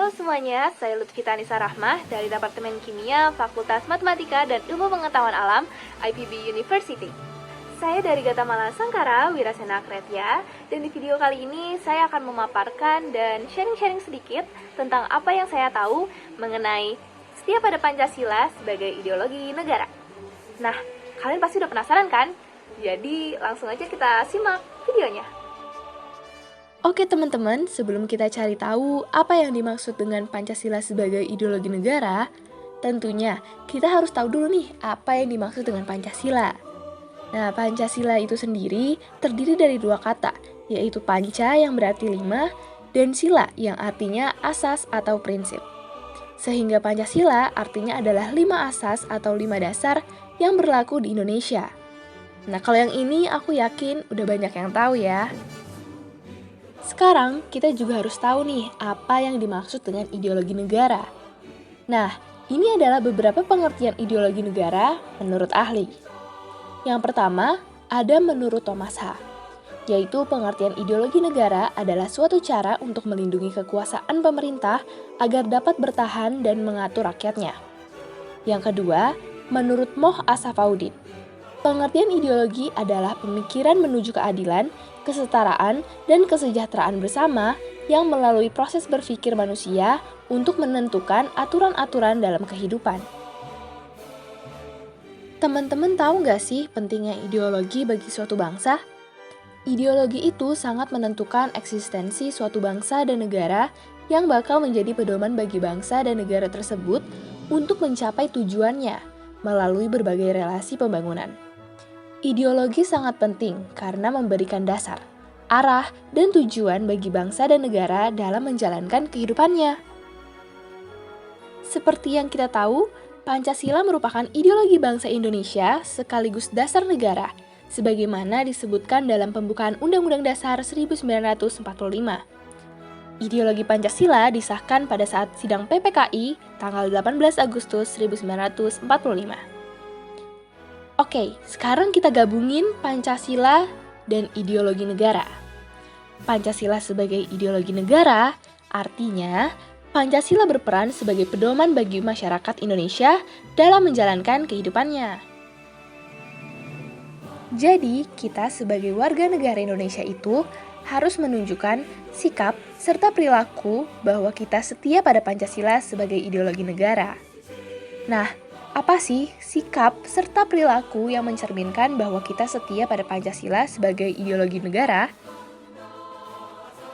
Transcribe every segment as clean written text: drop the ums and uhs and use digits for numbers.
Halo semuanya, saya Lutfita Anissa Rahmah dari Departemen Kimia, Fakultas Matematika dan Ilmu Pengetahuan Alam, IPB University. Saya dari Gatamala Sangkara, Wirasena Kretya, dan di video kali ini saya akan memaparkan dan sharing-sharing sedikit tentang apa yang saya tahu mengenai setia pada Pancasila sebagai ideologi negara. Nah, kalian pasti udah penasaran kan? Jadi langsung aja kita simak videonya. Oke teman-teman, sebelum kita cari tahu apa yang dimaksud dengan Pancasila sebagai ideologi negara, tentunya kita harus tahu dulu nih apa yang dimaksud dengan Pancasila. Nah, Pancasila itu sendiri terdiri dari dua kata, yaitu panca yang berarti 5 dan sila yang artinya asas atau prinsip. Sehingga Pancasila artinya adalah 5 asas atau 5 dasar yang berlaku di Indonesia. Nah, kalau yang ini aku yakin udah banyak yang tahu ya. Sekarang, kita juga harus tahu nih apa yang dimaksud dengan ideologi negara. Nah, ini adalah beberapa pengertian ideologi negara menurut ahli. Yang pertama, ada menurut Thomas H., yaitu pengertian ideologi negara adalah suatu cara untuk melindungi kekuasaan pemerintah agar dapat bertahan dan mengatur rakyatnya. Yang kedua, menurut Moh Assafuddin, pengertian ideologi adalah pemikiran menuju keadilan, kesetaraan, dan kesejahteraan bersama yang melalui proses berpikir manusia untuk menentukan aturan-aturan dalam kehidupan. Teman-teman tahu nggak sih pentingnya ideologi bagi suatu bangsa? Ideologi itu sangat menentukan eksistensi suatu bangsa dan negara yang bakal menjadi pedoman bagi bangsa dan negara tersebut untuk mencapai tujuannya melalui berbagai relasi pembangunan. Ideologi sangat penting karena memberikan dasar, arah, dan tujuan bagi bangsa dan negara dalam menjalankan kehidupannya. Seperti yang kita tahu, Pancasila merupakan ideologi bangsa Indonesia sekaligus dasar negara, sebagaimana disebutkan dalam pembukaan Undang-Undang Dasar 1945. Ideologi Pancasila disahkan pada saat sidang PPKI tanggal 18 Agustus 1945. Oke, sekarang kita gabungin Pancasila dan ideologi negara. Pancasila sebagai ideologi negara artinya Pancasila berperan sebagai pedoman bagi masyarakat Indonesia dalam menjalankan kehidupannya. Jadi, kita sebagai warga negara Indonesia itu harus menunjukkan sikap serta perilaku bahwa kita setia pada Pancasila sebagai ideologi negara. Nah, apa sih sikap serta perilaku yang mencerminkan bahwa kita setia pada Pancasila sebagai ideologi negara?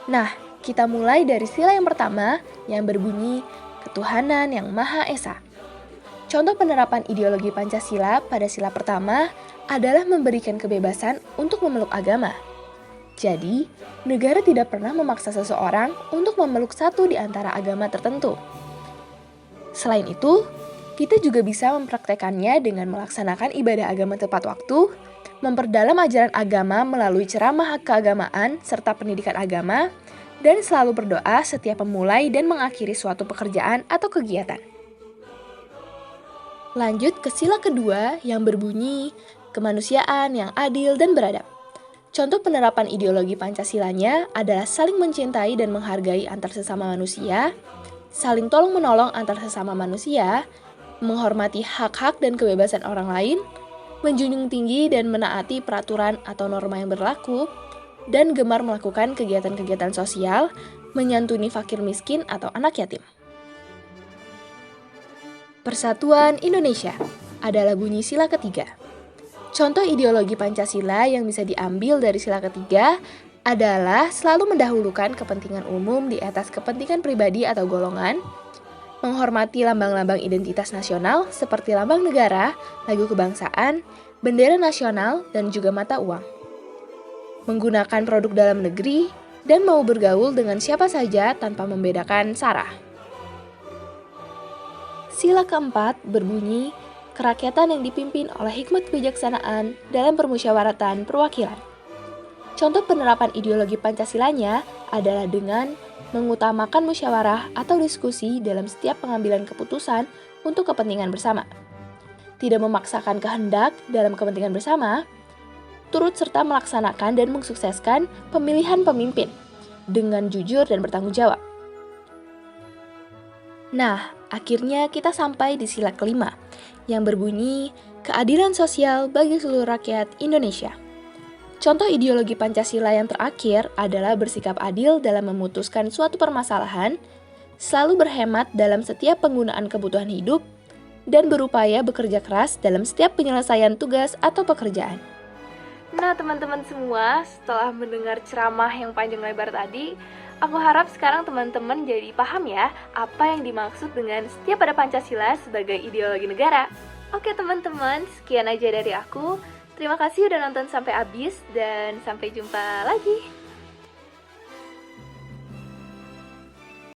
Nah, kita mulai dari sila yang pertama yang berbunyi Ketuhanan yang Maha Esa. Contoh penerapan ideologi Pancasila pada sila pertama adalah memberikan kebebasan untuk memeluk agama. Jadi, negara tidak pernah memaksa seseorang untuk memeluk satu di antara agama tertentu. Selain itu, kita juga bisa mempraktekannya dengan melaksanakan ibadah agama tepat waktu, memperdalam ajaran agama melalui ceramah keagamaan serta pendidikan agama, dan selalu berdoa setiap memulai dan mengakhiri suatu pekerjaan atau kegiatan. Lanjut ke sila kedua yang berbunyi kemanusiaan yang adil dan beradab. Contoh penerapan ideologi Pancasilanya adalah saling mencintai dan menghargai antar sesama manusia, saling tolong-menolong antar sesama manusia, menghormati hak-hak dan kebebasan orang lain, menjunjung tinggi dan menaati peraturan atau norma yang berlaku, dan gemar melakukan kegiatan-kegiatan sosial, menyantuni fakir miskin atau anak yatim. Persatuan Indonesia adalah bunyi sila ketiga. Contoh ideologi Pancasila yang bisa diambil dari sila ketiga adalah selalu mendahulukan kepentingan umum di atas kepentingan pribadi atau golongan, menghormati lambang-lambang identitas nasional seperti lambang negara, lagu kebangsaan, bendera nasional, dan juga mata uang. Menggunakan produk dalam negeri, dan mau bergaul dengan siapa saja tanpa membedakan sara. Sila keempat berbunyi, kerakyatan yang dipimpin oleh hikmat kebijaksanaan dalam permusyawaratan perwakilan. Contoh penerapan ideologi Pancasilanya adalah dengan mengutamakan musyawarah atau diskusi dalam setiap pengambilan keputusan untuk kepentingan bersama. Tidak memaksakan kehendak dalam kepentingan bersama, turut serta melaksanakan dan mensukseskan pemilihan pemimpin dengan jujur dan bertanggung jawab. Nah, akhirnya kita sampai di sila kelima, yang berbunyi keadilan sosial bagi seluruh rakyat Indonesia. Contoh ideologi Pancasila yang terakhir adalah bersikap adil dalam memutuskan suatu permasalahan, selalu berhemat dalam setiap penggunaan kebutuhan hidup, dan berupaya bekerja keras dalam setiap penyelesaian tugas atau pekerjaan. Nah, teman-teman semua, setelah mendengar ceramah yang panjang lebar tadi, aku harap sekarang teman-teman jadi paham ya apa yang dimaksud dengan setia pada Pancasila sebagai ideologi negara. Oke teman-teman, sekian aja dari aku. Terima kasih udah nonton sampai habis dan sampai jumpa lagi.